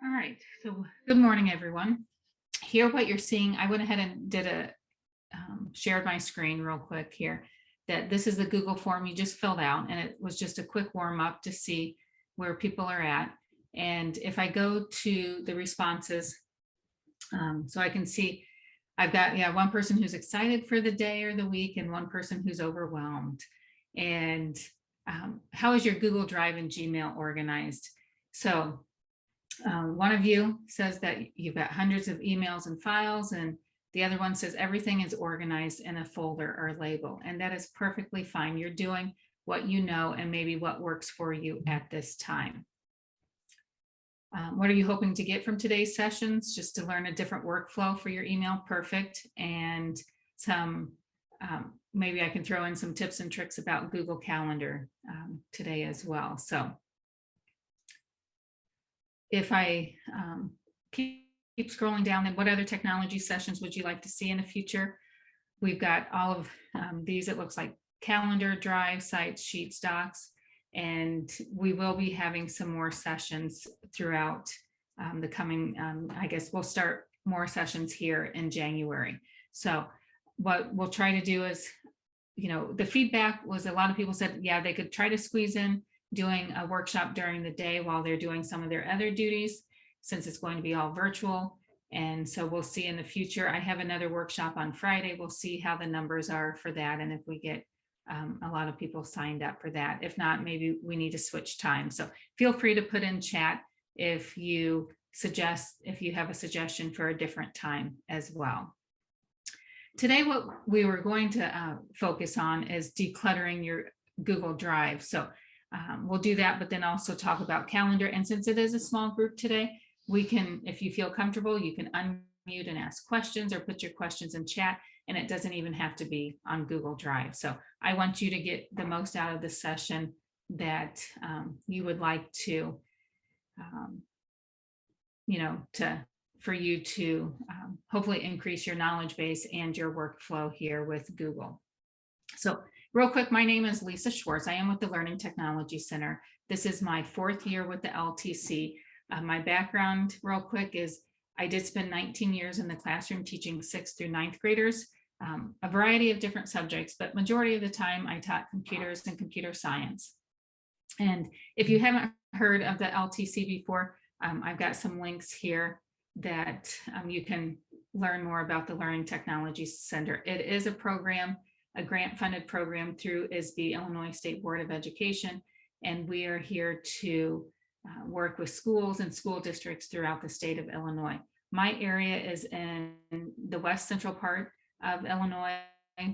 All right, so good morning, everyone. Here, what you're seeing, I went ahead and did shared my screen real quick here, that this is the Google form you just filled out, and it was just a quick warm up to see where people are at. And if I go to the responses, so I can see I've got, one person who's excited for the day or the week and one person who's overwhelmed. And how is your Google Drive and Gmail organized? So one of you says that you've got hundreds of emails and files, and the other one says everything is organized in a folder or label, and that is perfectly fine. You're doing what you know and maybe what works for you at this time. What are you hoping to get from today's sessions? Just to learn a different workflow for your email. Perfect. And some, maybe I can throw in some tips and tricks about Google Calendar today as well. So if I keep scrolling down, then what other technology sessions would you like to see in the future? We've got all of these, it looks like Calendar, Drive, Sites, Sheets, Docs, and we will be having some more sessions throughout the coming, I guess we'll start more sessions here in January. So what we'll try to do is, the feedback was a lot of people said, yeah, they could try to squeeze in doing a workshop during the day while they're doing some of their other duties, since it's going to be all virtual. And so we'll see in the future. I have another workshop on Friday. We'll see how the numbers are for that, and if we get a lot of people signed up for that. If not, maybe we need to switch time. So feel free to put in chat if you have a suggestion for a different time as well. Today, what we were going to focus on is decluttering your Google Drive. So we'll do that, but then also talk about Calendar. And since it is a small group today, we can, if you feel comfortable, you can unmute and ask questions or put your questions in chat, and it doesn't even have to be on Google Drive. So I want you to get the most out of the session that you would like to, for you to hopefully increase your knowledge base and your workflow here with Google. So real quick, my name is Lisa Schwartz. I am with the Learning Technology Center. This is my 4th year with the LTC. My background real quick is I did spend 19 years in the classroom teaching 6th through 9th graders, a variety of different subjects, but majority of the time I taught computers and computer science. And if you haven't heard of the LTC before, I've got some links here that you can learn more about the Learning Technology Center. It is a program, a grant-funded program through ISB, Illinois State Board of Education, and we are here to work with schools and school districts throughout the state of Illinois. My area is in the west central part of Illinois,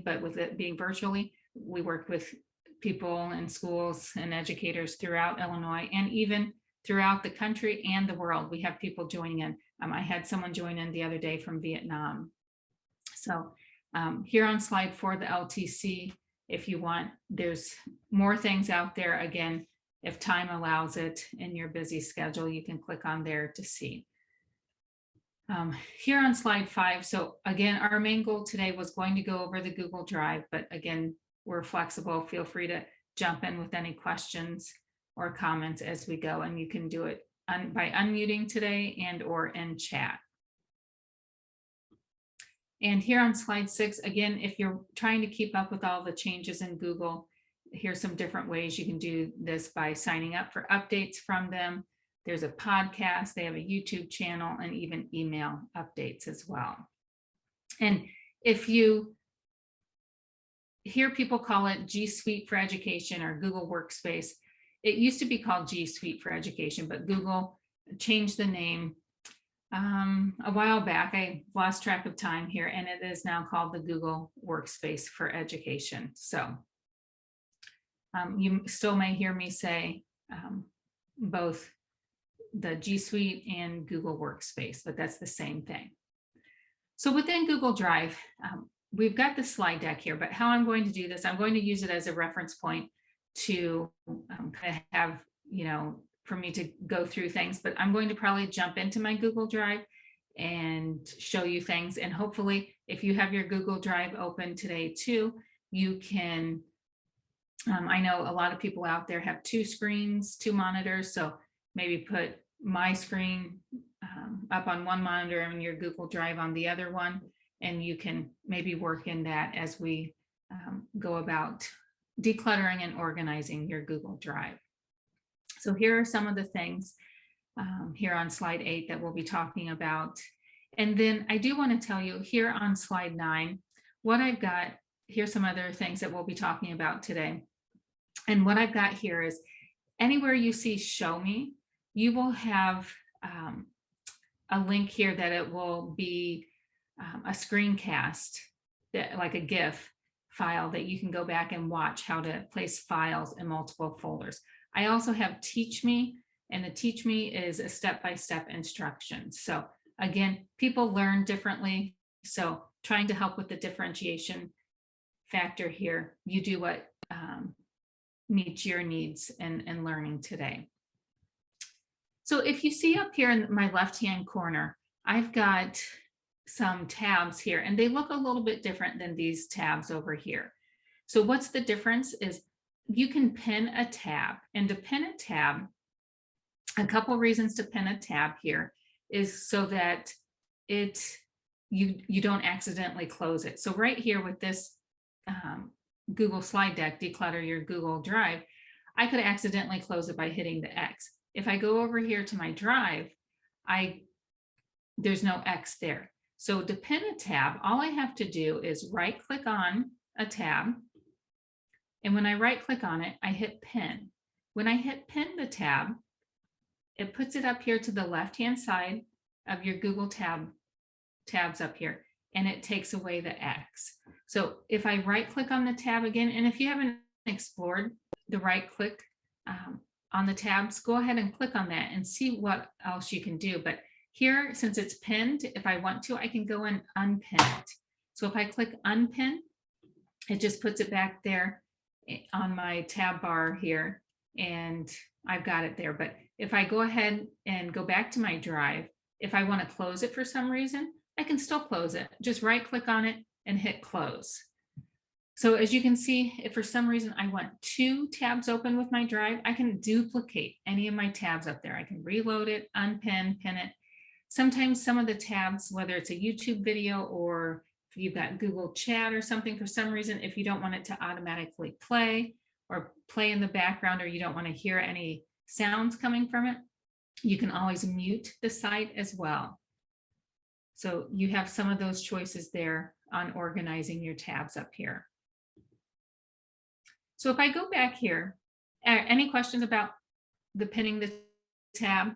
but with it being virtually, we work with people and schools and educators throughout Illinois and even throughout the country and the world. We have people joining in. I had someone join in the other day from Vietnam. So here on slide 4, the LTC, if you want, there's more things out there. Again, if time allows it in your busy schedule, you can click on there to see. Here on slide 5, so again, our main goal today was going to go over the Google Drive, but again, we're flexible. Feel free to jump in with any questions or comments as we go, and you can do it by unmuting today and or in chat. And here on slide 6, again, if you're trying to keep up with all the changes in Google, here's some different ways you can do this by signing up for updates from them. There's a podcast, they have a YouTube channel, and even email updates as well. And if you hear people call it G Suite for Education or Google Workspace, it used to be called G Suite for Education, but Google changed the name a while back. I lost track of time here, and it is now called the Google Workspace for Education. So you still may hear me say both the G Suite and Google Workspace, but that's the same thing. So within Google Drive, we've got the slide deck here, but how I'm going to do this, I'm going to use it as a reference point to kind of have, for me to go through things, but I'm going to probably jump into my Google Drive and show you things. And hopefully if you have your Google Drive open today too, you can, I know a lot of people out there have 2 screens, 2 monitors, so maybe put my screen up on one monitor and your Google Drive on the other one. And you can maybe work in that as we go about decluttering and organizing your Google Drive. So here are some of the things here on slide 8 that we'll be talking about. And then I do want to tell you here on slide 9, what I've got, here's some other things that we'll be talking about today. And what I've got here is anywhere you see show me, you will have a link here that it will be a screencast, that like a GIF file that you can go back and watch how to place files in multiple folders. I also have Teach Me, and the Teach Me is a step-by-step instruction. So again, people learn differently. So trying to help with the differentiation factor here, you do what meets your needs and learning today. So if you see up here in my left-hand corner, I've got some tabs here, and they look a little bit different than these tabs over here. So what's the difference is you can pin a tab, and to pin a tab, a couple reasons to pin a tab here is so that you don't accidentally close it. So right here with this Google slide deck, declutter your Google Drive, I could accidentally close it by hitting the X. If I go over here to my drive, there's no X there. So to pin a tab, all I have to do is right click on a tab. And when I right click on it, I hit pin. When I hit pin the tab, it puts it up here to the left-hand side of your Google tabs up here, and it takes away the X. So if I right click on the tab again, and if you haven't explored the right click on the tabs, go ahead and click on that and see what else you can do. But here, since it's pinned, if I want to, I can go and unpin it. So if I click unpin, it just puts it back there on my tab bar here, and I've got it there. But if I go ahead and go back to my drive, if I want to close it for some reason, I can still close it. Just right click on it and hit close. So as you can see, if for some reason I want 2 tabs open with my drive, I can duplicate any of my tabs up there. I can reload it, unpin, pin it. Sometimes some of the tabs, whether it's a YouTube video or if you've got Google Chat or something, for some reason, if you don't want it to automatically play or play in the background, or you don't want to hear any sounds coming from it, you can always mute the site as well. So you have some of those choices there on organizing your tabs up here. So if I go back here, any questions about the pinning the tab?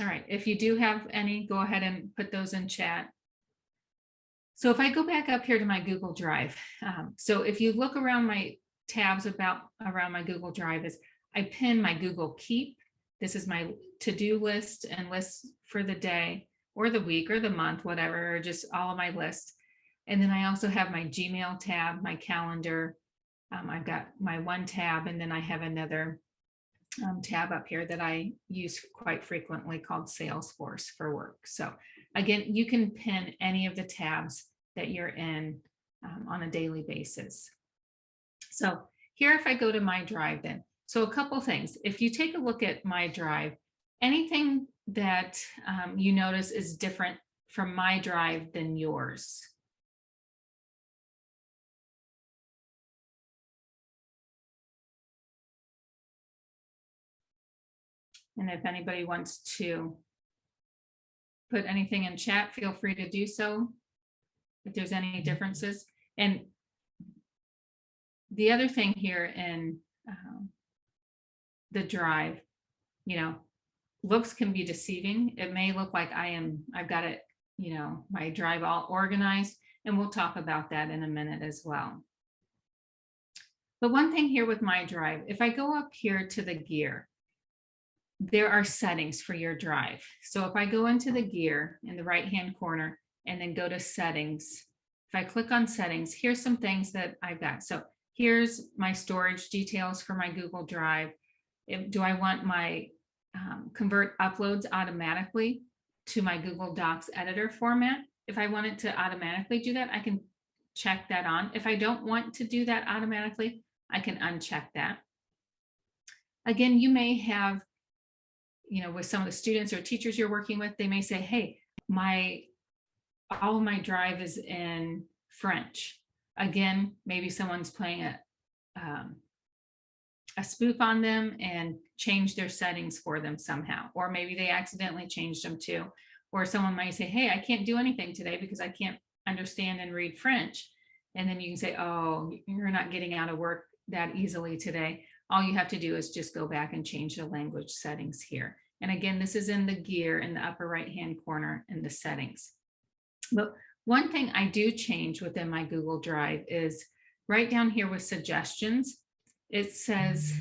All right, if you do have any, go ahead and put those in chat. So if I go back up here to my Google Drive, so if you look around my tabs around my Google Drive, is I pin my Google Keep. This is my to-do list and lists for the day or the week or the month, whatever, or just all of my lists. And then I also have my Gmail tab, my calendar. I've got my one tab, and then I have another tab up here that I use quite frequently called Salesforce for work. So again, you can pin any of the tabs that you're in on a daily basis. So here, if I go to my drive then, so a couple things. If you take a look at my drive, anything that you notice is different from my drive than yours? And if anybody wants to put anything in chat, feel free to do so if there's any differences. And the other thing here in the drive, looks can be deceiving. It may look like I've got it, my drive all organized, and we'll talk about that in a minute as well. But one thing here with my drive, if I go up here to the gear, there are settings for your drive. So if I go into the gear in the right-hand corner and then go to settings, if I click on settings, here's some things that I've got. So here's my storage details for my Google Drive. Do I want my convert uploads automatically to my Google Docs editor format? If I want it to automatically do that, I can check that on. If I don't want to do that automatically, I can uncheck that. Again, you may have, with some of the students or teachers you're working with, they may say, hey, all of my drive is in French. Again, maybe someone's playing a spoof on them and change their settings for them somehow, or maybe they accidentally changed them too. Or someone might say, hey, I can't do anything today because I can't understand and read French. And then you can say, oh, you're not getting out of work that easily today. All you have to do is just go back and change the language settings here. And again, this is in the gear in the upper right-hand corner in the settings. But one thing I do change within my Google Drive is right down here with suggestions. It says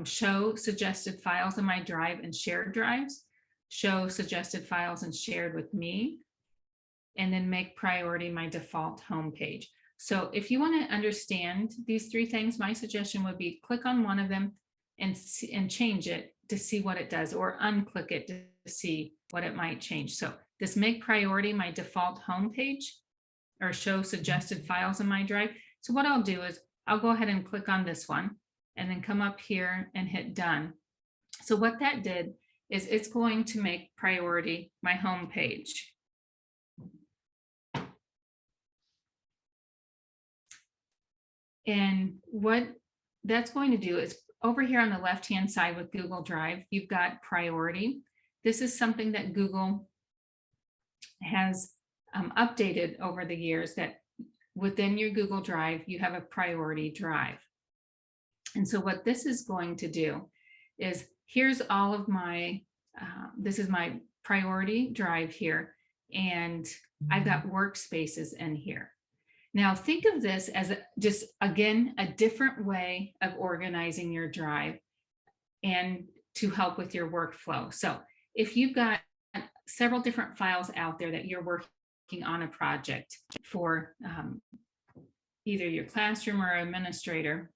show suggested files in my drive and shared drives, show suggested files and shared with me, and then make priority my default home page. So if you want to understand these three things, my suggestion would be click on one of them and change it to see what it does, or unclick it to see what it might change. So this make priority my default home page, or show suggested files in my drive. So what I'll do is I'll go ahead and click on this one and then come up here and hit done. So what that did is it's going to make priority my home page. And what that's going to do is over here on the left-hand side with Google Drive, you've got priority. This is something that Google has updated over the years, that within your Google Drive, you have a priority drive. And so what this is going to do is, here's all of my, this is my priority drive here, and I've got workspaces in here. Now think of this as just, again, a different way of organizing your drive and to help with your workflow. So if you've got several different files out there that you're working on a project for either your classroom or administrator,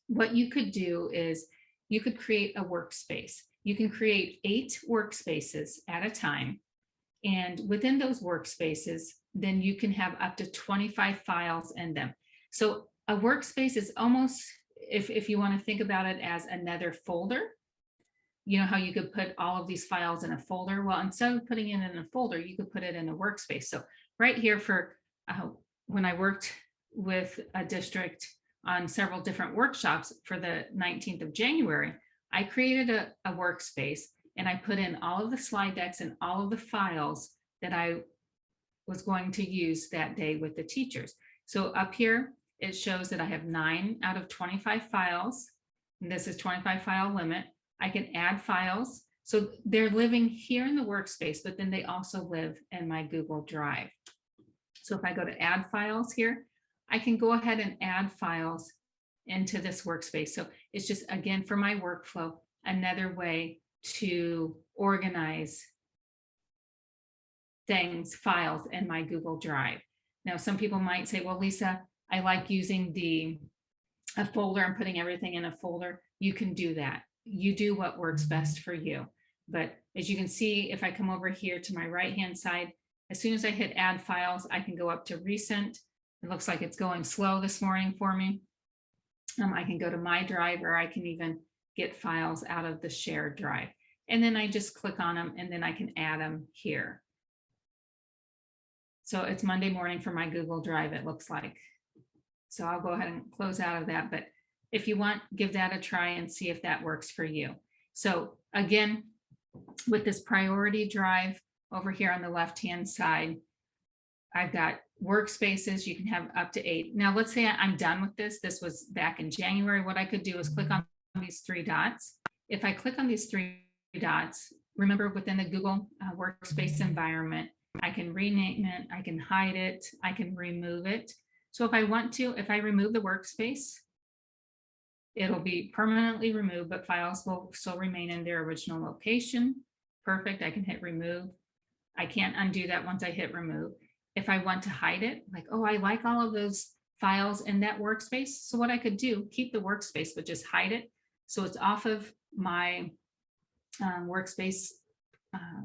what you could do is you could create a workspace. You can create 8 workspaces at a time. And within those workspaces, then you can have up to 25 files in them. So a workspace is almost, if you want to think about it as another folder, you know how you could put all of these files in a folder? Well, instead of putting it in a folder, you could put it in a workspace. So right here for when I worked with a district on several different workshops for the 19th of January, I created a workspace and I put in all of the slide decks and all of the files that I was going to use that day with the teachers. So up here, it shows that I have 9 out of 25 files. And this is 25 file limit. I can add files. So they're living here in the workspace, but then they also live in my Google Drive. So if I go to add files here, I can go ahead and add files into this workspace. So it's just, again, for my workflow, another way to organize things, files in my Google Drive. Now, some people might say, well, Lisa, I like using a folder and putting everything in a folder. You can do that. You do what works best for you. But as you can see, if I come over here to my right-hand side, as soon as I hit add files, I can go up to recent. It looks like it's going slow this morning for me. I can go to my drive, or I can even get files out of the shared drive. And then I just click on them and then I can add them here. So it's Monday morning for my Google Drive, it looks like. So I'll go ahead and close out of that. But if you want, give that a try and see if that works for you. So again, with this priority drive over here on the left-hand side, I've got workspaces. You can have up to 8. Now, let's say I'm done with this. This was back in January. What I could do is click on these 3 dots. If I click on these 3 dots, remember within the Google Workspace environment, I can rename it, I can hide it, I can remove it. So if I want to, if I remove the workspace, it'll be permanently removed, but files will still remain in their original location. Perfect, I can hit remove. I can't undo that once I hit remove. If I want to hide it, like, oh, I like all of those files in that workspace. So what I could do, keep the workspace, but just hide it. So it's off of my workspace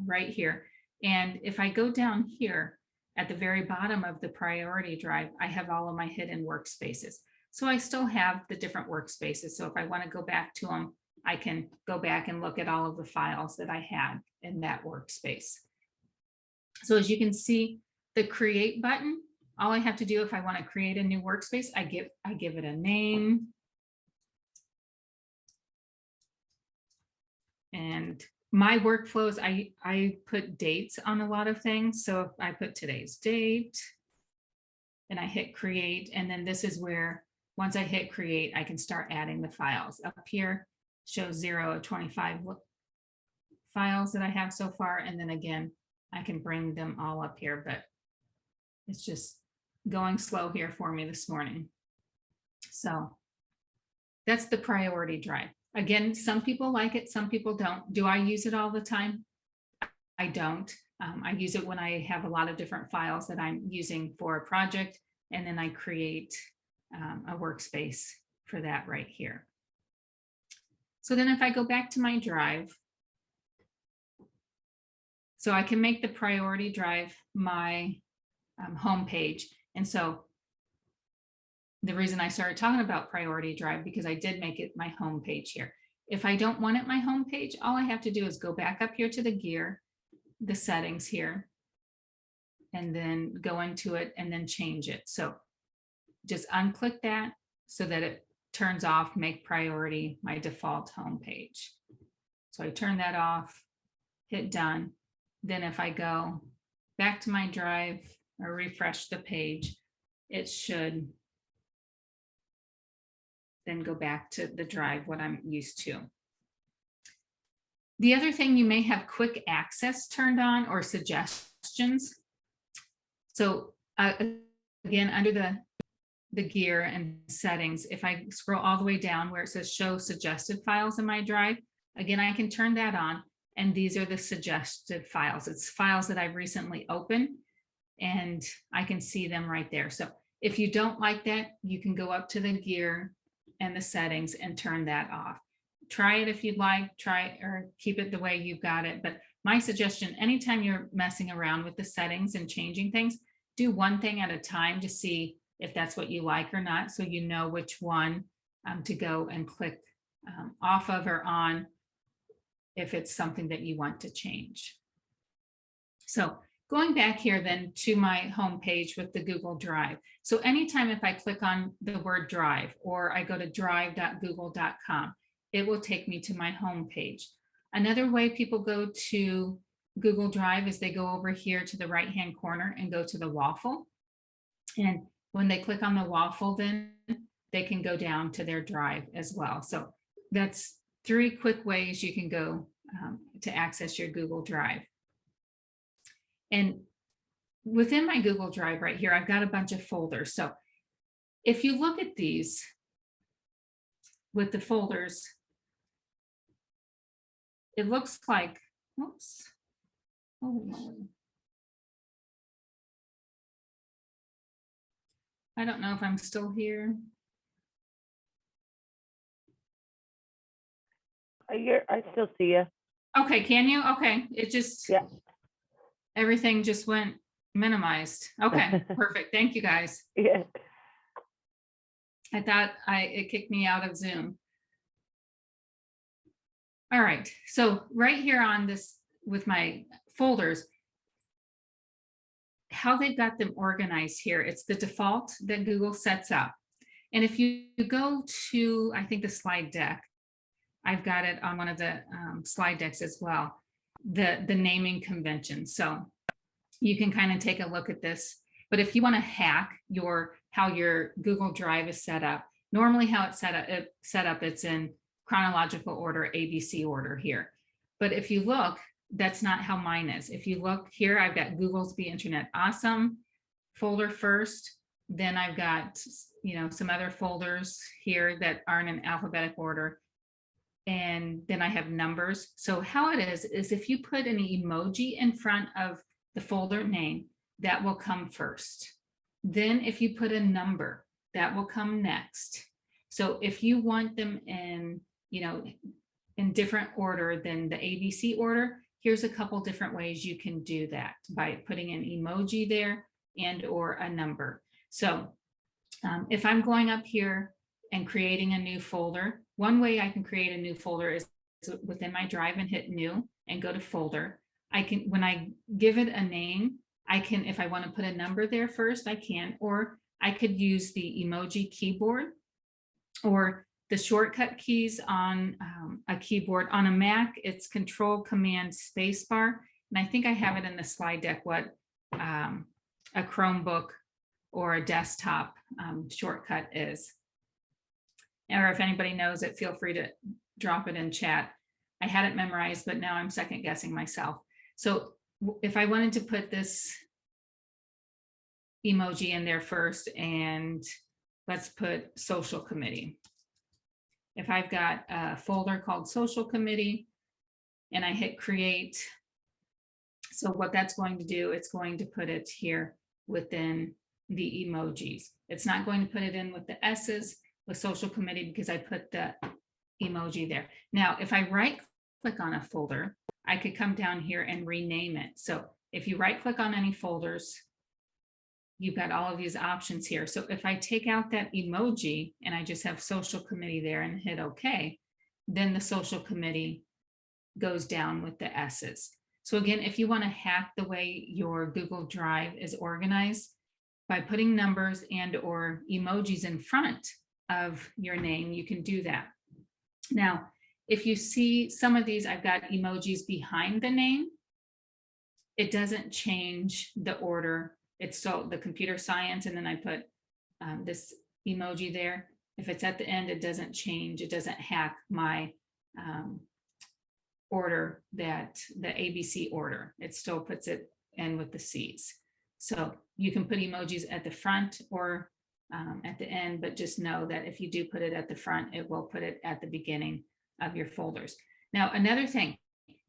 right here. And if I go down here at the very bottom of the priority drive, I have all of my hidden workspaces. So I still have the different workspaces. So if I want to go back to them, I can go back and look at all of the files that I had in that workspace. So as you can see, the create button, all I have to do if I want to create a new workspace, I give it a name. And my workflows, I put dates on a lot of things. So if I put today's date and I hit create, and then this is where once I hit create, I can start adding the files. Up here shows 0 of 25 files that I have so far. And then again, I can bring them all up here, but it's just going slow here for me this morning. So that's the priority drive. Again, some people like it, some people don't. Do I use it all the time? I don't. I use it when I have a lot of different files that I'm using for a project, and then I create a workspace for that right here. So then if I go back to my drive, so I can make the priority drive my home page. And so the reason I started talking about priority drive, because I did make it my home page here. If I don't want it my home page, all I have to do is go back up here to the gear, the settings here, and then go into it and then change it. So just unclick that so that it turns off make priority my default home page. So I turn that off, hit done. Then if I go back to my drive or refresh the page, it should then go back to the drive, what I'm used to. The other thing, you may have quick access turned on or suggestions. So again, under the gear and settings, if I scroll all the way down where it says show suggested files in my drive, again, I can turn that on. And these are the suggested files. It's files that I've recently opened, and I can see them right there. So if you don't like that, you can go up to the gear and the settings and turn that off. Try it if you'd like, try or keep it the way you've got it. But my suggestion, anytime you're messing around with the settings and changing things, do one thing at a time to see if that's what you like or not, so you know which one to go and click off of or on if it's something that you want to change. So going back here then to my home page with the Google Drive. So anytime if I click on the word drive or I go to drive.google.com, it will take me to my home page. Another way people go to Google Drive is they go over here to the right-hand corner and go to the waffle. And when they click on the waffle, then they can go down to their drive as well. So that's 3 quick ways you can go to access your Google Drive. And within my Google Drive right here, I've got a bunch of folders. So if you look at these with the folders, it looks like, oops, holy moly. I don't know if I'm still here. I still see you. Okay, can you? Okay, it just, yeah. Everything just went minimized. Okay, perfect. Thank you guys. Yeah. I thought it kicked me out of Zoom. All right, so right here on this with my folders, how they've got them organized here, it's the default that Google sets up. And if you go to, I think the slide deck, I've got it on one of the slide decks as well, the naming convention. So you can kind of take a look at this. But if you want to hack how your Google Drive is set up, normally how it's set up, it's in chronological order, ABC order here. But if you look, that's not how mine is. If you look here, I've got Google's Be Internet Awesome folder first. Then I've got, some other folders here that aren't in alphabetical order. And then I have numbers. So how it is if you put an emoji in front of the folder name, that will come first. Then if you put a number, that will come next. So if you want them in, in different order than the ABC order, here's a couple different ways you can do that by putting an emoji there and or a number. So If I'm going up here and creating a new folder, one way I can create a new folder is within my drive and hit new and go to folder. I can, when I give it a name, I can, if I want to put a number there first, I can, or I could use the emoji keyboard or the shortcut keys on a keyboard. On a Mac, it's Control Command Spacebar. And I think I have it in the slide deck what a Chromebook or a desktop shortcut is. Or if anybody knows it, feel free to drop it in chat. I had it memorized, but now I'm second guessing myself. So if I wanted to put this emoji in there first, and let's put social committee. If I've got a folder called social committee and I hit create, so what that's going to do, it's going to put it here within the emojis. It's not going to put it in with the S's with social committee because I put the emoji there. Now, if I right click on a folder, I could come down here and rename it. So if you right click on any folders, you've got all of these options here. So if I take out that emoji and I just have social committee there and hit OK, then the social committee goes down with the S's. So again, if you want to hack the way your Google Drive is organized by putting numbers and or emojis in front of your name, you can do that. Now, if you see some of these, I've got emojis behind the name. It doesn't change the order. It's still the computer science, and then I put this emoji there. If it's at the end, it doesn't change. It doesn't hack my order, that the ABC order. It still puts it in with the C's. So you can put emojis at the front or at the end, but just know that if you do put it at the front, it will put it at the beginning of your folders. Now, another thing,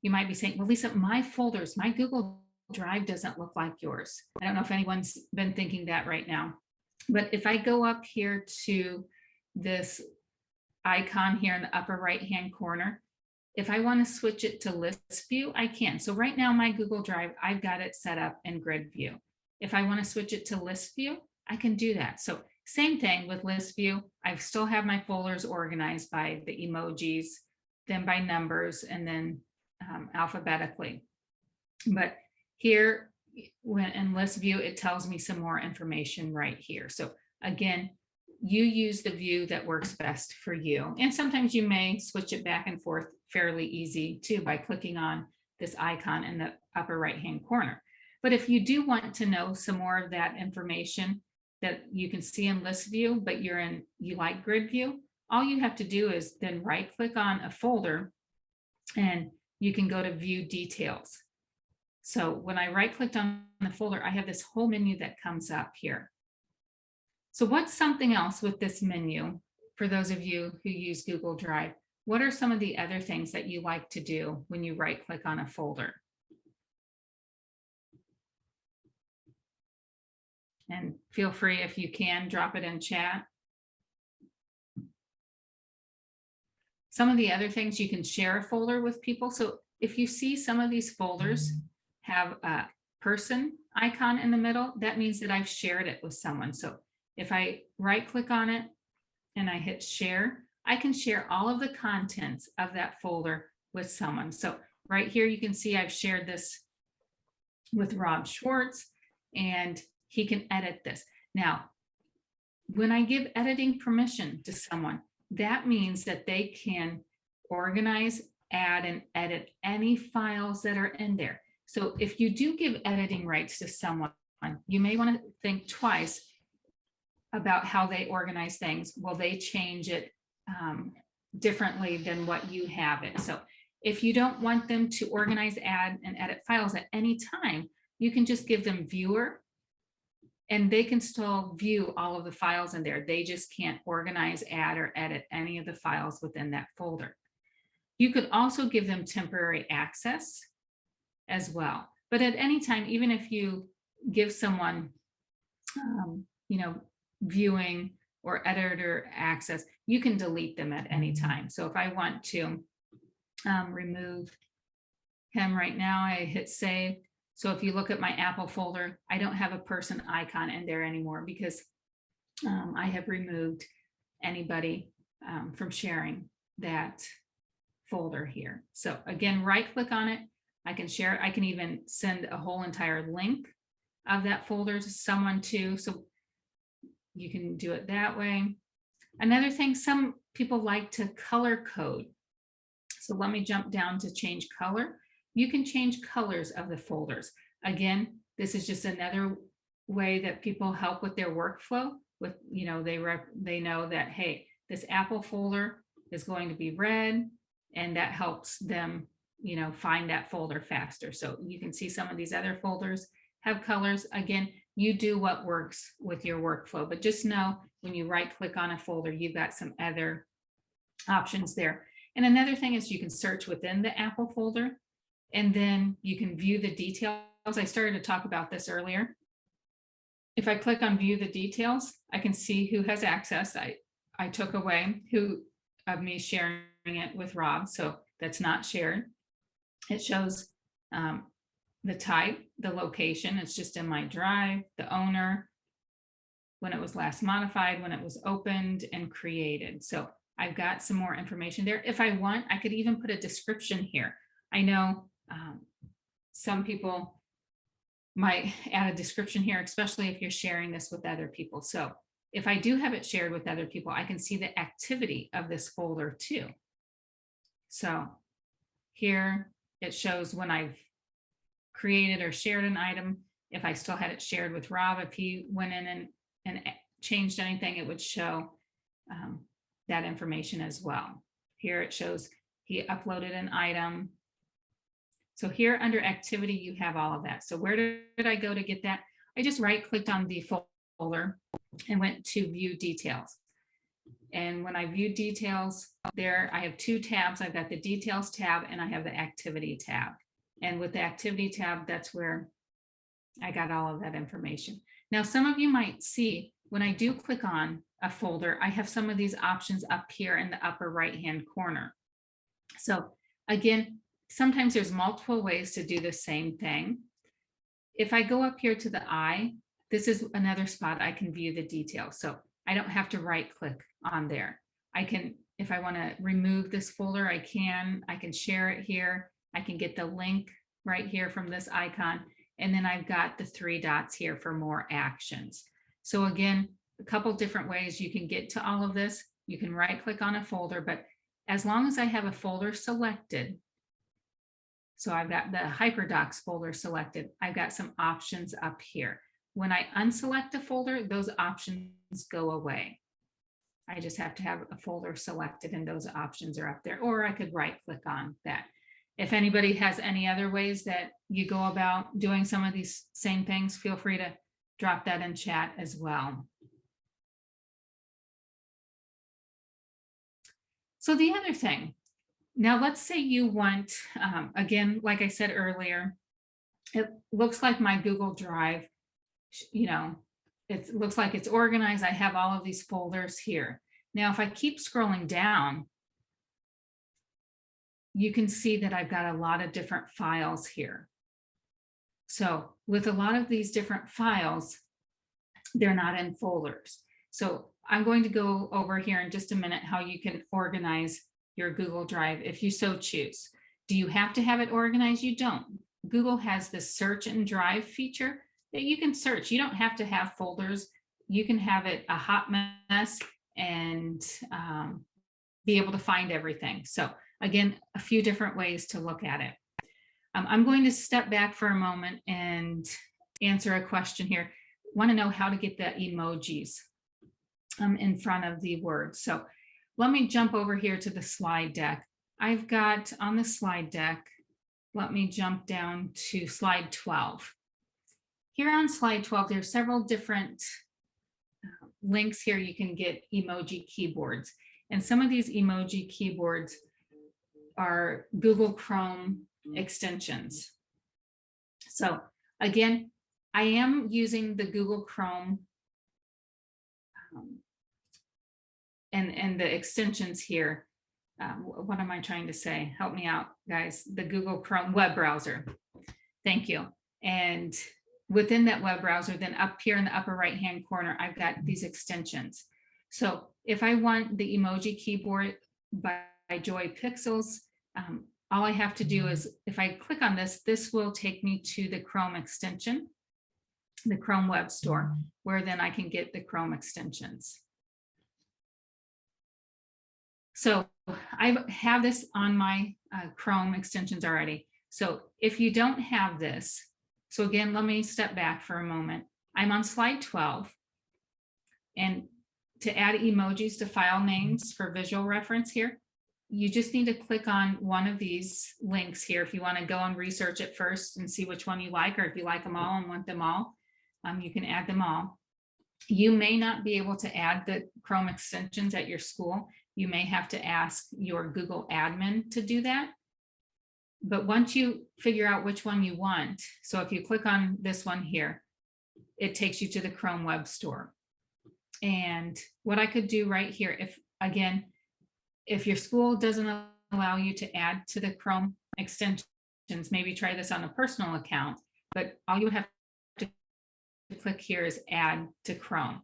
you might be saying, well, Lisa, my folders, my Google Drive doesn't look like yours. I don't know if anyone's been thinking that right now, but if I go up here to this icon here in the upper right-hand corner, if I want to switch it to list view, I can. So right now, my Google Drive, I've got it set up in grid view. If I want to switch it to list view, I can do that. So same thing with list view. I still have my folders organized by the emojis, then by numbers, and then alphabetically. But here, when in list view, it tells me some more information right here. So again, you use the view that works best for you. And sometimes you may switch it back and forth fairly easy too by clicking on this icon in the upper right-hand corner. But if you do want to know some more of that information that you can see in list view, but you like grid view, all you have to do is then right click on a folder and you can go to view details. So when I right clicked on the folder, I have this whole menu that comes up here. So what's something else with this menu for those of you who use Google Drive? What are some of the other things that you like to do when you right click on a folder? And feel free, if you can, drop it in chat. Some of the other things, you can share a folder with people. So if you see some of these folders have a person icon in the middle, that means that I've shared it with someone. So if I right click on it and I hit share, I can share all of the contents of that folder with someone. So right here, you can see I've shared this with Rob Schwartz, and he can edit this. Now, when I give editing permission to someone, that means that they can organize, add, and edit any files that are in there. So if you do give editing rights to someone, you may want to think twice about how they organize things. Will they change it differently than what you have it? So if you don't want them to organize, add, and edit files at any time, you can just give them viewer, and they can still view all of the files in there. They just can't organize, add, or edit any of the files within that folder. You could also give them temporary access as well. But at any time, even if you give someone, viewing or editor access, you can delete them at any time. So if I want to remove him right now, I hit save. So if you look at my Apple folder, I don't have a person icon in there anymore because I have removed anybody from sharing that folder here. So again, right click on it. I can share it. I can even send a whole entire link of that folder to someone too. So you can do it that way. Another thing, some people like to color code. So let me jump down to change color. You can change colors of the folders. Again, this is just another way that people help with their workflow. With, you know, they know that, hey, this Apple folder is going to be red, and that helps them, you know, find that folder faster. So you can see some of these other folders have colors. Again, you do what works with your workflow, but just know when you right click on a folder, you've got some other options there. And another thing is you can search within the Apple folder, and then you can view the details. I started to talk about this earlier. If I click on view the details, I can see who has access. I took away who of me sharing it with Rob, so that's not shared. It shows the type, the location, it's just in my drive, the owner, when it was last modified, when it was opened and created. So I've got some more information there. If I want, I could even put a description here. I know some people might add a description here, especially if you're sharing this with other people. So if I do have it shared with other people, I can see the activity of this folder too. So here it shows when I've created or shared an item. If I still had it shared with Rob, if he went in and changed anything, it would show that information as well. Here it shows he uploaded an item. So here under activity, you have all of that. So where did I go to get that? I just right clicked on the folder and went to view details. And when I view details there, I have two tabs. I've got the details tab and I have the activity tab. And with the activity tab, that's where I got all of that information. Now, some of you might see when I do click on a folder, I have some of these options up here in the upper right-hand corner. So again, sometimes there's multiple ways to do the same thing. If I go up here to the eye, this is another spot I can view the details. So I don't have to right click on there. I can, if I want to remove this folder, I can share it here. I can get the link right here from this icon. And then I've got the three dots here for more actions. So again, a couple different ways you can get to all of this. You can right click on a folder, but as long as I have a folder selected, so I've got the HyperDocs folder selected, I've got some options up here. When I unselect a folder, those options go away. I just have to have a folder selected and those options are up there, or I could right click on that. If anybody has any other ways that you go about doing some of these same things, feel free to drop that in chat as well. So the other thing, now let's say you want, again, like I said earlier, it looks like my Google Drive, you know, it looks like it's organized. I have all of these folders here. Now, if I keep scrolling down, you can see that I've got a lot of different files here. So with a lot of these different files, they're not in folders. So I'm going to go over here in just a minute how you can organize your Google Drive if you so choose. Do you have to have it organized? You don't. Google has this search and drive feature that you can search. You don't have to have folders. You can have it a hot mess and be able to find everything. So again, a few different ways to look at it. I'm going to step back for a moment and answer a question here. Want to know how to get the emojis in front of the words. So let me jump over here to the slide deck. I've got on the slide deck, let me jump down to slide 12. Here on slide 12, there's several different links here. You can get emoji keyboards. And some of these emoji keyboards are Google Chrome extensions. So again, I am using the Google Chrome and the extensions here. What am I trying to say? Help me out, guys. The Google Chrome web browser. Thank you. And within that web browser, then up here in the upper right-hand corner, I've got these extensions. So if I want the emoji keyboard by Joy Pixels, all I have to do is, if I click on this, this will take me to the Chrome extension, the Chrome Web Store, where then I can get the Chrome extensions. So I have this on my Chrome extensions already. So if you don't have this, so again, let me step back for a moment. I'm on slide 12. And to add emojis to file names for visual reference here, you just need to click on one of these links here. If you want to go and research it first and see which one you like, or if you like them all and want them all, you can add them all. You may not be able to add the Chrome extensions at your school. You may have to ask your Google admin to do that. But once you figure out which one you want, so if you click on this one here, it takes you to the Chrome Web Store. And what I could do right here, if your school doesn't allow you to add to the Chrome extensions, maybe try this on a personal account, but all you would have to click here is add to Chrome.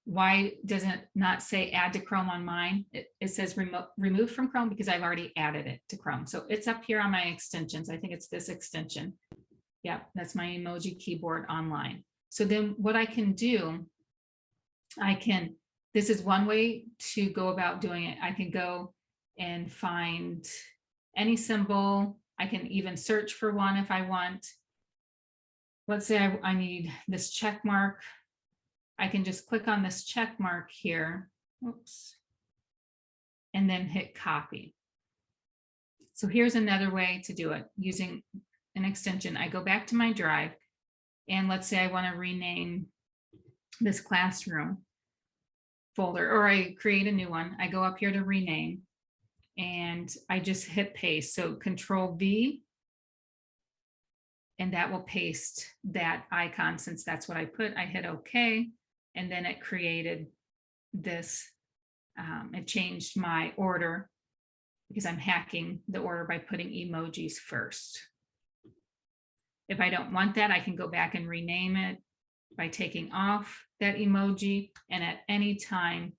Why does it not say add to Chrome on mine? It says remove from Chrome because I've already added it to Chrome. So it's up here on my extensions. I think it's this extension. Yeah, that's my emoji keyboard online. So then what I can do, this is one way to go about doing it. I can go and find any symbol. I can even search for one if I want. Let's say I need this check mark. I can just click on this check mark here, oops, and then hit copy. So here's another way to do it using an extension. I go back to my drive, and let's say I want to rename this classroom folder, or I create a new one. I go up here to rename, and I just hit paste. So Control V, and that will paste that icon since that's what I put. I hit OK. And then it created this, it changed my order because I'm hacking the order by putting emojis first. If I don't want that, I can go back and rename it by taking off that emoji, and at any time,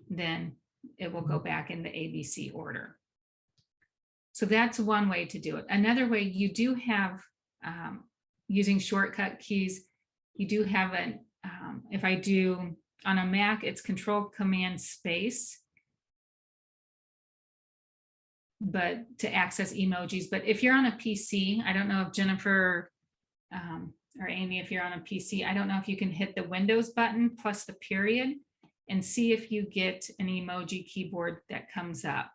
then it will go back in the ABC order. So that's one way to do it. Another way, you do have, using shortcut keys, you do have an, if I do on a Mac, it's Control Command Space, but to access emojis. But if you're on a PC, I don't know if Jennifer or Amy, if you're on a PC, I don't know if you can hit the Windows button plus the period and see if you get an emoji keyboard that comes up.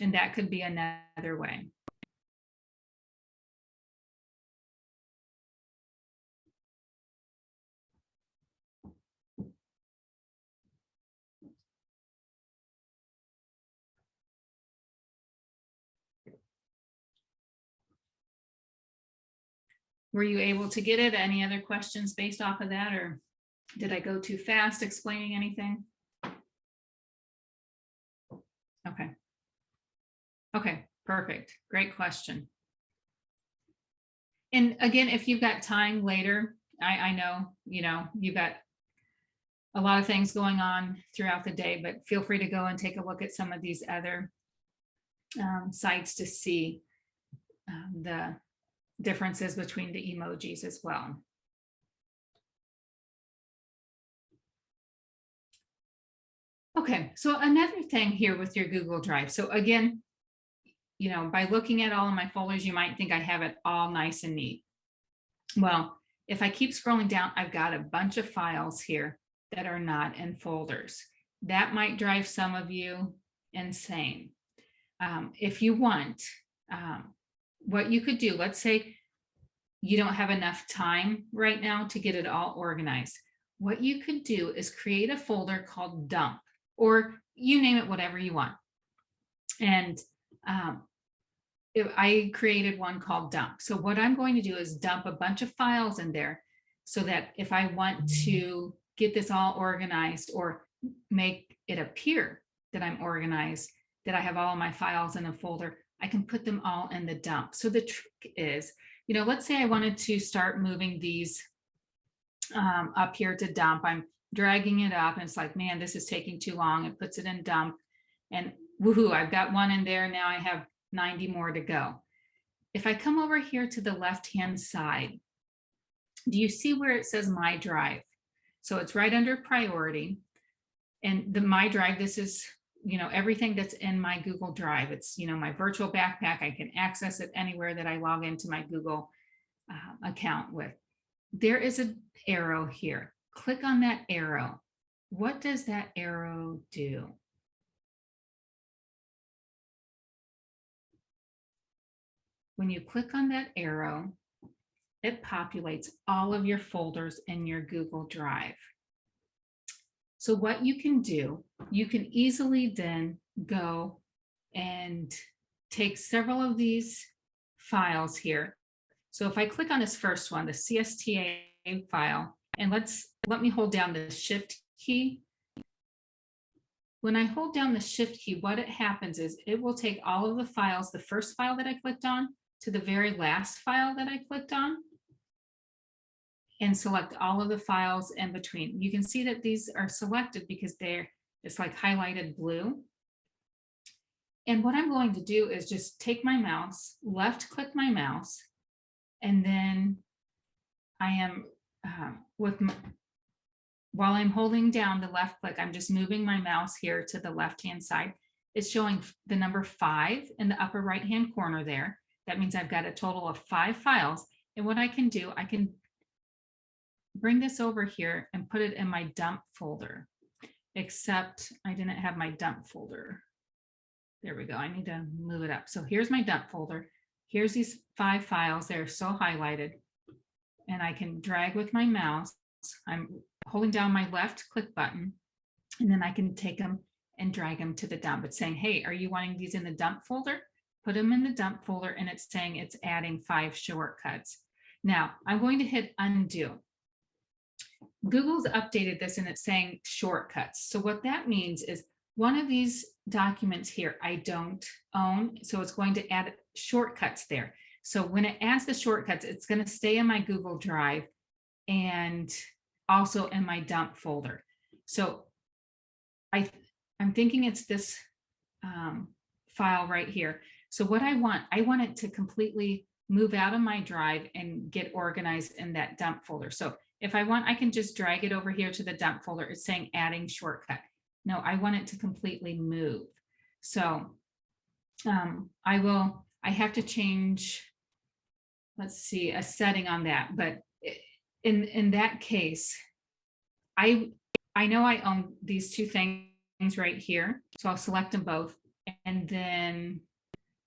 And that could be another way. Were you able to get it? Any other questions based off of that, or did I go too fast explaining anything? Okay. Okay, perfect. Great question. And again, if you've got time later, I know, you've got a lot of things going on throughout the day, but feel free to go and take a look at some of these other sites to see the differences between the emojis as well. Okay, so another thing here with your Google Drive. So again, by looking at all of my folders, you might think I have it all nice and neat. Well, if I keep scrolling down, I've got a bunch of files here that are not in folders. That might drive some of you insane. If you want, what you could do, let's say you don't have enough time right now to get it all organized. What you could do is create a folder called dump, or you name it whatever you want. And I created one called dump. So what I'm going to do is dump a bunch of files in there so that if I want to get this all organized or make it appear that I'm organized, that I have all of my files in a folder, I can put them all in the dump. So the trick is, let's say I wanted to start moving these up here to dump. I'm dragging it up and it's like, man, this is taking too long. It puts it in dump and woohoo, I've got one in there. Now I have 90 more to go. If I come over here to the left-hand side, do you see where it says My Drive? So it's right under priority. And the My Drive, this is, everything that's in my Google Drive. It's, my virtual backpack. I can access it anywhere that I log into my Google account with. There is an arrow here. Click on that arrow. What does that arrow do? When you click on that arrow, it populates all of your folders in your Google Drive. So what you can do, you can easily then go and take several of these files here. So if I click on this first one, the CSTA file, and let me hold down the Shift key. When I hold down the Shift key, what it happens is it will take all of the files, the first file that I clicked on to the very last file that I clicked on, and select all of the files in between. You can see that these are selected because it's like highlighted blue. And what I'm going to do is just take my mouse, left click my mouse, and then I am while I'm holding down the left click, I'm just moving my mouse here to the left-hand side. It's showing the number 5 in the upper right-hand corner there. That means I've got a total of 5 files. And what I can do, I can bring this over here and put it in my dump folder, except I didn't have my dump folder. There we go. I need to move it up. So here's my dump folder. Here's these 5 files. They're so highlighted. And I can drag with my mouse. I'm holding down my left click button, and then I can take them and drag them to the dump. It's saying, hey, are you wanting these in the dump folder? Put them in the dump folder, and it's saying it's adding 5 shortcuts. Now I'm going to hit undo. Google's updated this and it's saying shortcuts. So what that means is one of these documents here I don't own, so it's going to add shortcuts there. So when it adds the shortcuts, it's going to stay in my Google Drive and also in my dump folder. So I'm thinking it's this file right here. So what I want it to completely move out of my drive and get organized in that dump folder. So if I want, I can just drag it over here to the dump folder. It's saying adding shortcut. No, I want it to completely move. So I have to change, let's see, a setting on that. But in that case, I know I own these 2 things right here. So I'll select them both. And then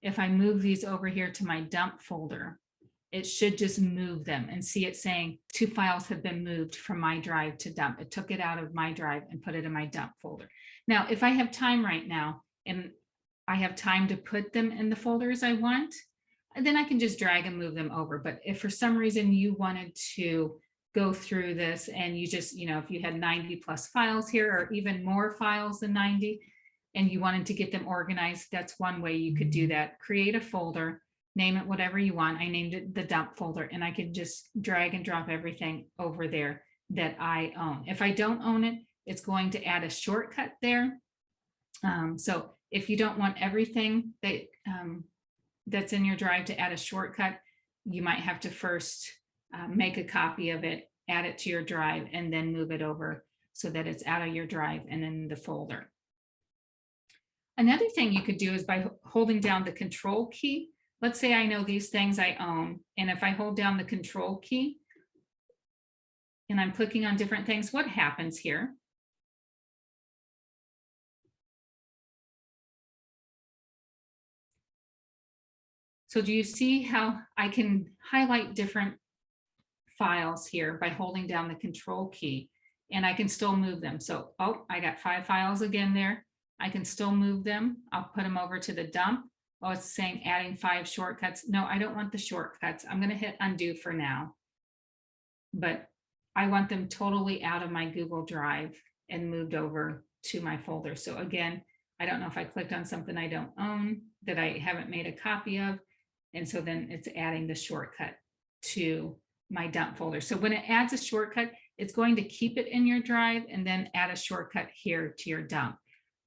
if I move these over here to my dump folder, it should just move them and see it saying 2 files have been moved from my drive to dump. It took it out of my drive and put it in my dump folder. Now, if I have time right now and I have time to put them in the folders I want, and then I can just drag and move them over. But if for some reason you wanted to go through this and you just, if you had 90 plus files here or even more files than 90 and you wanted to get them organized, that's one way you could do that. Create a folder, name it whatever you want. I named it the dump folder, and I can just drag and drop everything over there that I own. If I don't own it, it's going to add a shortcut there. So if you don't want everything that that's in your drive to add a shortcut, you might have to first make a copy of it, add it to your drive, and then move it over so that it's out of your drive and in the folder. Another thing you could do is by holding down the control key. Let's say I know these things I own, and if I hold down the control key and I'm clicking on different things, what happens here? So do you see how I can highlight different files here by holding down the control key, and I can still move them? So, I got 5 files again there. I can still move them. I'll put them over to the dump. Oh, it's saying adding 5 shortcuts. No, I don't want the shortcuts. I'm going to hit undo for now. But I want them totally out of my Google Drive and moved over to my folder. So again, I don't know if I clicked on something I don't own that I haven't made a copy of. And so then it's adding the shortcut to my dump folder. So when it adds a shortcut, it's going to keep it in your drive and then add a shortcut here to your dump.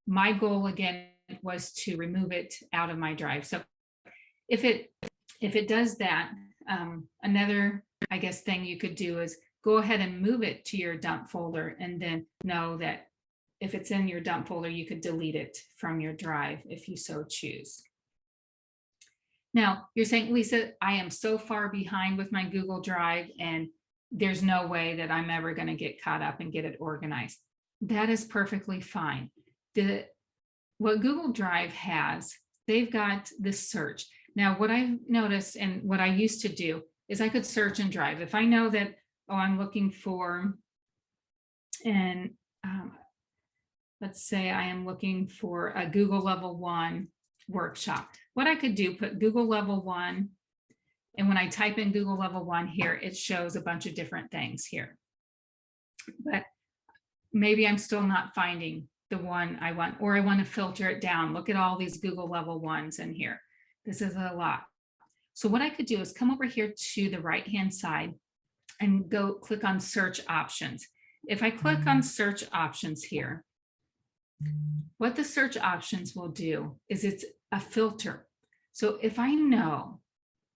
My goal again was to remove it out of my drive. So if it does that, another, I guess, thing you could do is go ahead and move it to your dump folder, and then know that if it's in your dump folder, you could delete it from your drive if you so choose. Now, you're saying, Lisa, I am so far behind with my Google Drive, and there's no way that I'm ever going to get caught up and get it organized. That is perfectly fine. What Google Drive has, they've got this search. Now, what I've noticed and what I used to do is I could search in Drive. If I know that, oh, I'm looking for, and let's say I am looking for a Google Level 1 workshop. What I could do, put Google Level 1, and when I type in Google Level 1 here, it shows a bunch of different things here. But maybe I'm still not finding the one I want, or I want to filter it down. Look at all these Google Level 1s in here. This is a lot. So what I could do is come over here to the right-hand side and go click on search options. If I click on search options here, what the search options will do is it's a filter. So if I know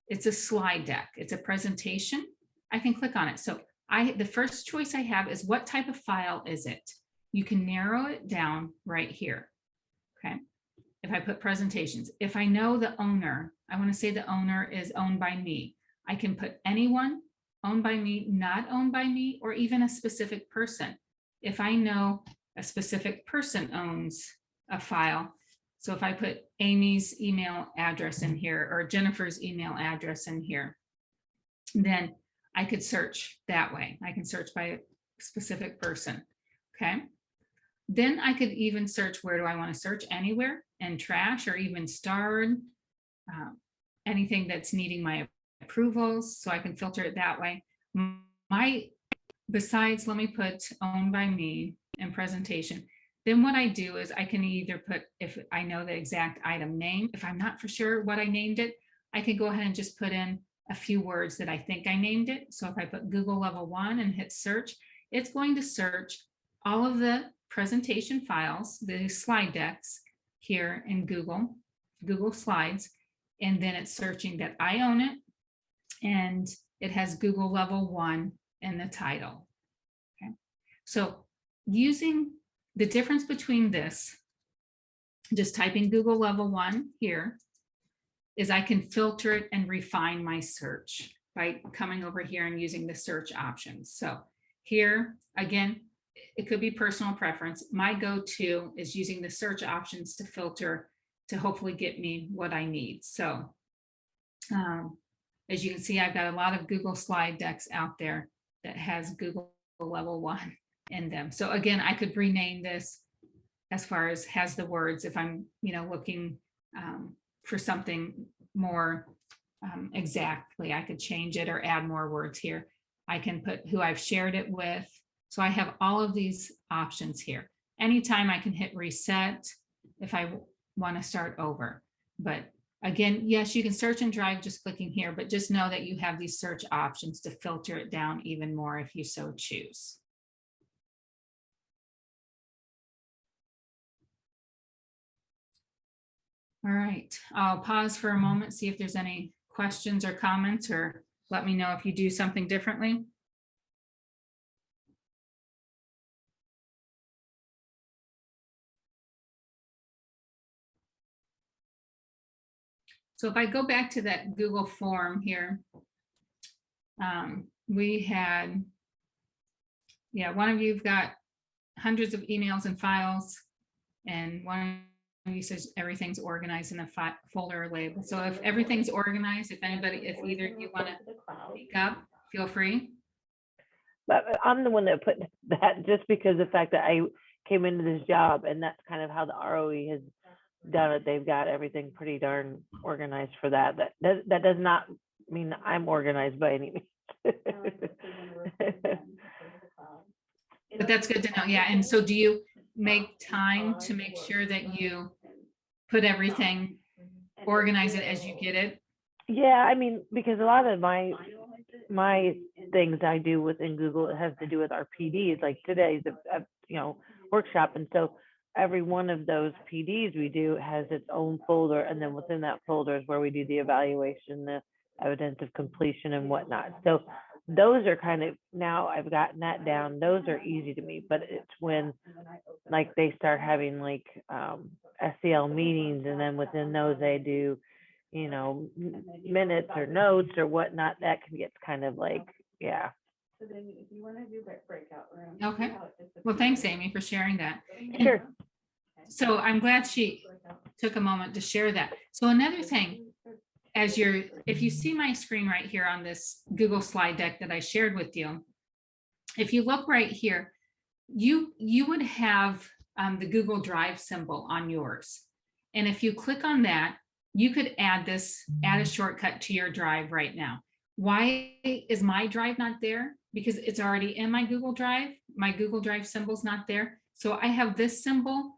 it's a slide deck, it's a presentation, I can click on it. So the first choice I have is what type of file is it? You can narrow it down right here. Okay. If I put presentations, if I know the owner, I want to say the owner is owned by me. I can put anyone, owned by me, not owned by me, or even a specific person. If I know a specific person owns a file, so if I put Amy's email address in here or Jennifer's email address in here, then I could search that way. I can search by a specific person. Okay. Then I could even search, where do I want to search? Anywhere, and trash, or even starred, anything that's needing my approvals. So I can filter it that way. Besides, let me put owned by me and presentation. Then what I do is I can either put, if I know the exact item name, if I'm not for sure what I named it, I can go ahead and just put in a few words that I think I named it. So if I put Google Level 1 and hit search, it's going to search all of the presentation files, the slide decks here in Google Slides, and then it's searching that I own it, and it has Google Level 1 in the title. Okay. So using the difference between this, just typing Google Level 1 here, is I can filter it and refine my search by coming over here and using the search options. So here, again, it could be personal preference. My go-to is using the search options to filter to hopefully get me what I need. So as you can see, I've got a lot of Google slide decks out there that has Google Level 1 in them. So again, I could rename this as far as has the words if I'm looking for something more exactly. I could change it or add more words here. I can put who I've shared it with. So I have all of these options here. Anytime I can hit reset if I want to start over. But again, yes, you can search and drive just clicking here, but just know that you have these search options to filter it down even more if you so choose. All right, I'll pause for a moment, see if there's any questions or comments, or let me know if you do something differently. So if I go back to that Google form here, we had, one of you've got hundreds of emails and files, and one of you says everything's organized in a folder or label. So if everything's organized, if either of you want to speak up, feel free. But I'm the one that put that just because the fact that I came into this job, and that's kind of how the ROE has done it. They've got everything pretty darn organized for that. That does not mean I'm organized by any means. But that's good to know. Yeah. And so do you, make time to make sure that you put everything, organize it as you get it? Yeah, I mean, because a lot of my things I do within Google, it has to do with our PDs. Like today's a workshop, and so every one of those PDs we do has its own folder, and then within that folder is where we do the evaluation, the evidence of completion, and whatnot. So those are kind of, now I've gotten that down. Those are easy to me, but it's when like they start having like SEL meetings, and then within those they do minutes or notes or whatnot, that can get kind of like, yeah. Okay. Well, thanks, Amy, for sharing that. Sure. So I'm glad she took a moment to share that. So another thing, if you see my screen right here on this Google slide deck that I shared with you, if you look right here, you would have the Google Drive symbol on yours. And if you click on that, you could add a shortcut to your drive right now. Why is my drive not there? Because it's already in my Google Drive. My Google Drive symbol's not there. So I have this symbol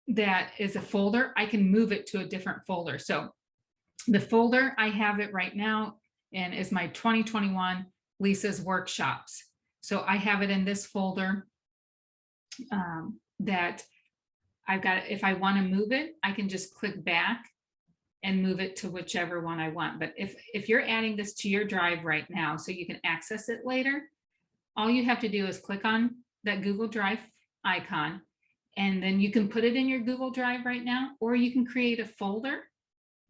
that is a folder. I can move it to a different folder. So the folder, I have it right now, and is my 2021 Lisa's Workshops. So I have it in this folder that I've got. If I want to move it, I can just click back and move it to whichever one I want. But if you're adding this to your drive right now so you can access it later, all you have to do is click on that Google Drive icon, and then you can put it in your Google Drive right now, or you can create a folder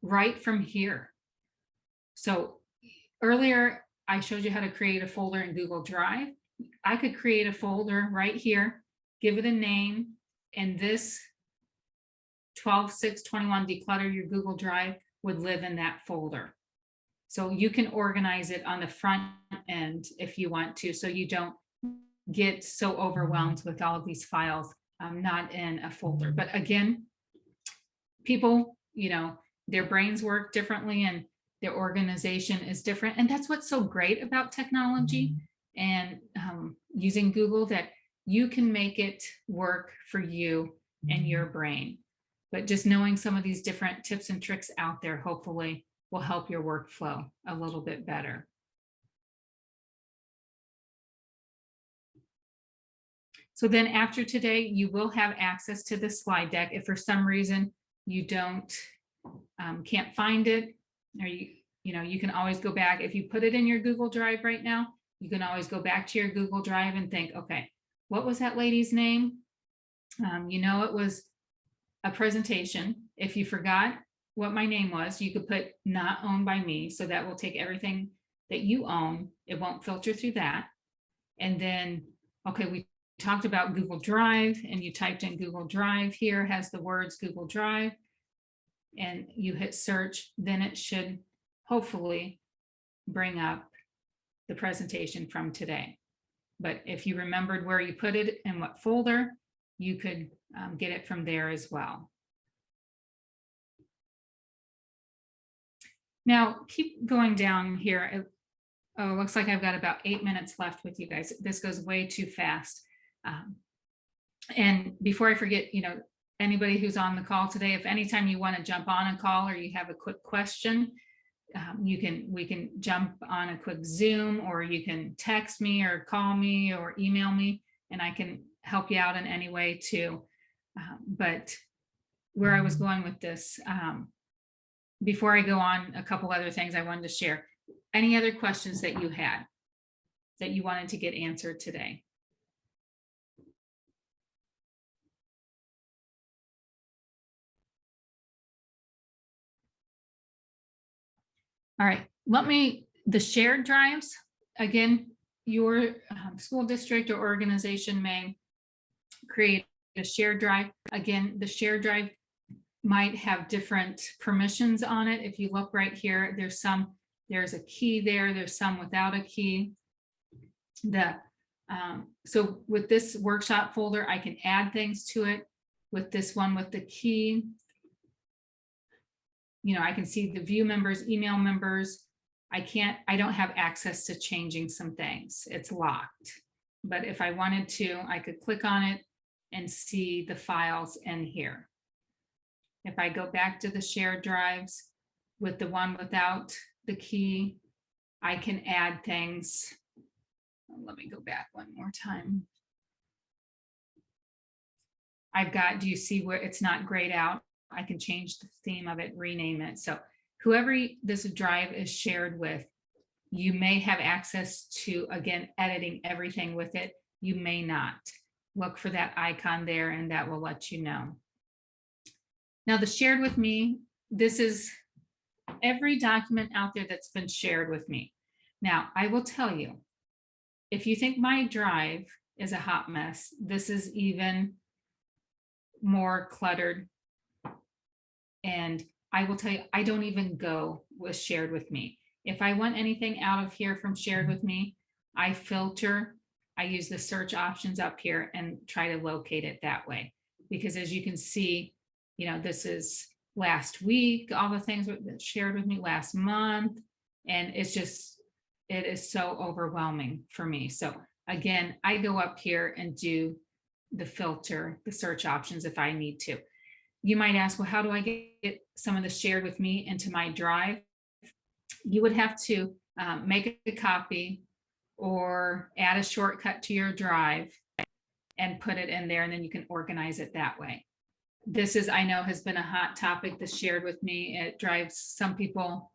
right from here. So earlier I showed you how to create a folder in Google Drive. I could create a folder right here, give it a name, and this 12/6/21 Declutter Your Google Drive would live in that folder. So you can organize it on the front end if you want to, so you don't get so overwhelmed with all of these files, not in a folder. But again, people, their brains work differently and their organization is different. And that's what's so great about technology and using Google, that you can make it work for you and your brain. But just knowing some of these different tips and tricks out there, hopefully will help your workflow a little bit better. So then after today, you will have access to the slide deck. If for some reason you can't find it, or you can always go back. If you put it in your Google Drive right now, you can always go back to your Google Drive and think, okay, what was that lady's name? It was a presentation. If you forgot what my name was, you could put not owned by me. So that will take everything that you own. It won't filter through that. And then, okay, we talked about Google Drive, and you typed in Google Drive. Here has the words Google Drive, and you hit search. Then it should hopefully bring up the presentation from today. But if you remembered where you put it and what folder, you could get it from there as well. Now, keep going down here. Oh, it looks like I've got about 8 minutes left with you guys. This goes way too fast. And before I forget, anybody who's on the call today, if anytime you want to jump on a call or you have a quick question, we can jump on a quick Zoom, or you can text me or call me or email me, and I can help you out in any way too. But where I was going with this, before I go on, a couple other things I wanted to share. Any other questions that you had that you wanted to get answered today? All right, the shared drives, again, your school district or organization may create a shared drive. Again, the shared drive might have different permissions on it. If you look right here, there's a key there, there's some without a key. So with this workshop folder, I can add things to it. With this one with the key, I can see the view members, email members. I don't have access to changing some things. It's locked. But if I wanted to, I could click on it and see the files in here. If I go back to the shared drives with the one without the key, I can add things. Let me go back one more time. I've got, do you see where it's not grayed out? I can change the theme of it, rename it. So whoever this drive is shared with, you may have access to, again, editing everything with it. You may not. Look for that icon there and that will let you know. Now the shared with me, this is every document out there that's been shared with me. Now I will tell you, if you think my drive is a hot mess, this is even more cluttered. And I will tell you, I don't even go with shared with me. If I want anything out of here from shared with me, I filter, I use the search options up here and try to locate it that way. Because as you can see, this is last week, all the things that shared with me last month. And it's just, it is so overwhelming for me. So again, I go up here and do the filter, the search options if I need to. You might ask, well, how do I get some of the shared with me into my drive? You would have to make a copy or add a shortcut to your drive and put it in there, and then you can organize it that way. This is, I know, has been a hot topic, the shared with me. It drives some people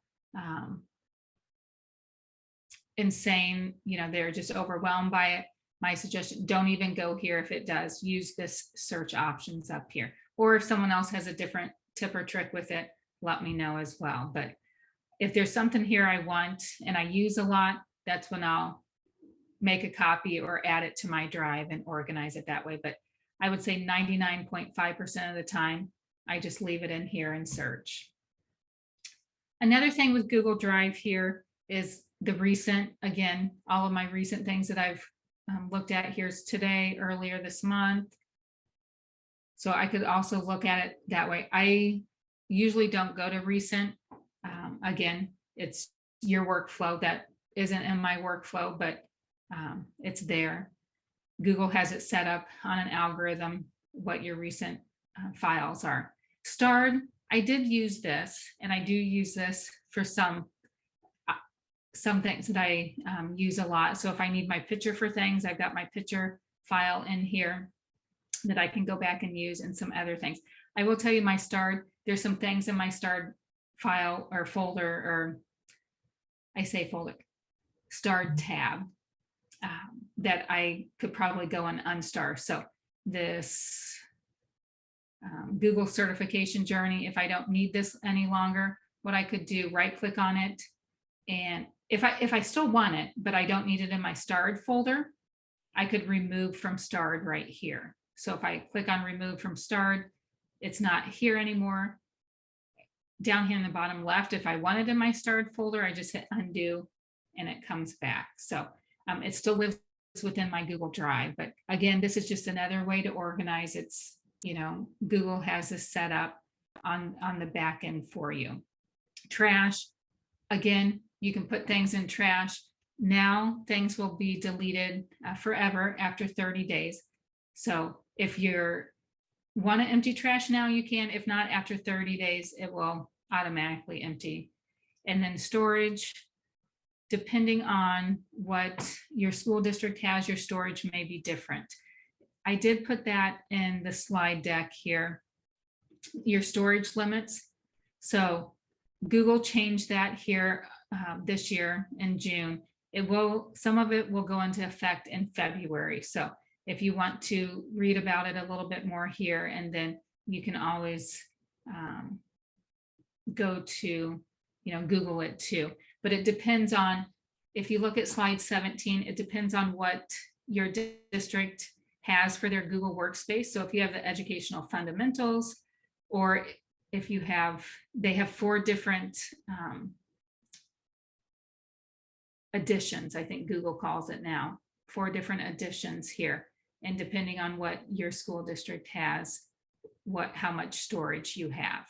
insane. They're just overwhelmed by it. My suggestion, don't even go here if it does. Use this search options up here. Or if someone else has a different tip or trick with it, let me know as well. But if there's something here I want and I use a lot, that's when I'll make a copy or add it to my drive and organize it that way. But I would say 99.5% of the time, I just leave it in here and search. Another thing with Google Drive here is the recent, again, all of my recent things that I've looked at. Here's today, earlier this month. So I could also look at it that way. I usually don't go to recent. Again, it's your workflow. That isn't in my workflow, but it's there. Google has it set up on an algorithm what your recent files are. Starred, I did use this, and I do use this for some things that I use a lot. So if I need my picture for things, I've got my picture file in here that I can go back and use, and some other things. I will tell you, my starred, there's some things in my starred file or folder, or I say folder, starred tab, that I could probably go and unstar. So this Google certification journey, if I don't need this any longer, what I could do, right click on it, and if I still want it, but I don't need it in my starred folder, I could remove from starred right here. So if I click on remove from starred, it's not here anymore. Down here in the bottom left, if I want it in my starred folder, I just hit undo and it comes back. So it still lives within my Google Drive. But again, this is just another way to organize. It's, Google has this set up on the back end for you. Trash, again, you can put things in trash. Now things will be deleted forever after 30 days. So if you want to empty trash now, you can. If not, after 30 days, it will automatically empty. And then storage, depending on what your school district has, your storage may be different. I did put that in the slide deck here, your storage limits. So Google changed that here this year in June. Some of it will go into effect in February. So if you want to read about it a little bit more here, and then you can always go to, Google it too. But it depends on, if you look at slide 17, it depends on what your district has for their Google Workspace. So if you have the educational fundamentals, or if you have, they have 4 different editions, I think Google calls it now, 4 different editions here. And depending on what your school district has, how much storage you have.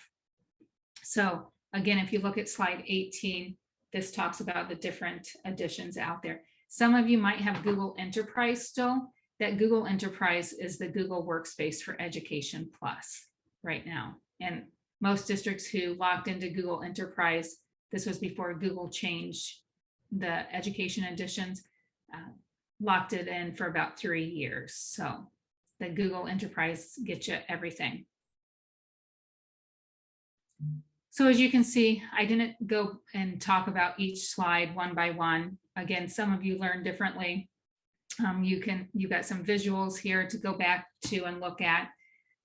So again, if you look at slide 18, this talks about the different editions out there. Some of you might have Google Enterprise still, that Google Enterprise is the Google Workspace for Education Plus right now. And most districts who logged into Google Enterprise, this was before Google changed the education editions, locked it in for about 3 years. So the Google Enterprise gets you everything. So as you can see, I didn't go and talk about each slide one by one. Again, some of you learn differently. You got some visuals here to go back to and look at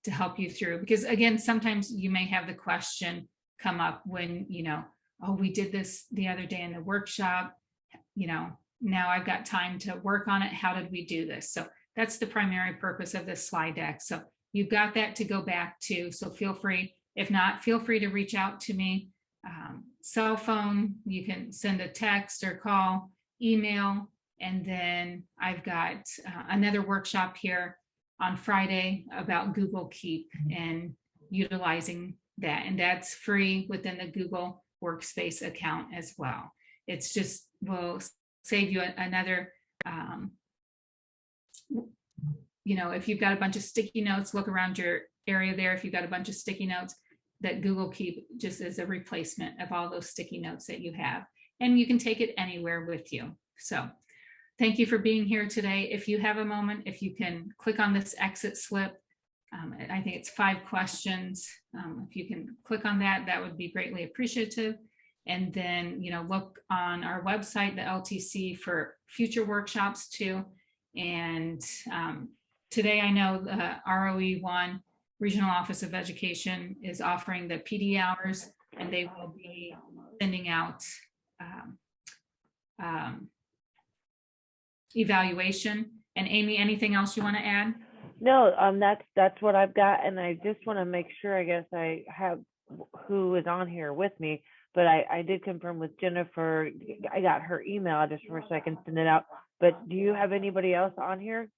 to help you through, because again, sometimes you may have the question come up when, oh, we did this the other day in the workshop, now I've got time to work on it. How did we do this? So that's the primary purpose of this slide deck. So you've got that to go back to. So feel free, if not, feel free to reach out to me. Cell phone, you can send a text or call, email, and then I've got another workshop here on Friday about Google Keep and utilizing that. And that's free within the Google Workspace account as well. It's just will save you another, if you've got a bunch of sticky notes, look around your area there. If you've got a bunch of sticky notes, that Google Keep just is a replacement of all those sticky notes that you have. And you can take it anywhere with you. So thank you for being here today. If you have a moment, if you can click on this exit slip, I think it's 5 questions. If you can click on that, that would be greatly appreciative. And then, look on our website, the LTC, for future workshops too. And today I know the ROE1 Regional Office of Education is offering the PD hours, and they will be sending out evaluation. And Amy, anything else you want to add? No, that's what I've got, and I just want to make sure, I guess I have who is on here with me, but I did confirm with Jennifer. I got her email address for so I can send it out. But do you have anybody else on here?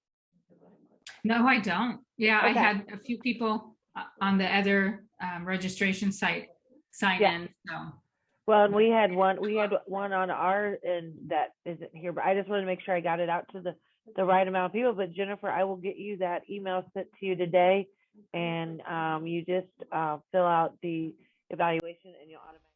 No, I don't. Yeah, Okay. I had a few people on the other registration site sign in. So. Well, and we had one on our end that isn't here, but I just wanted to make sure I got it out to the right amount of people. But Jennifer, I will get you that email sent to you today, and you just fill out the evaluation and you'll automatically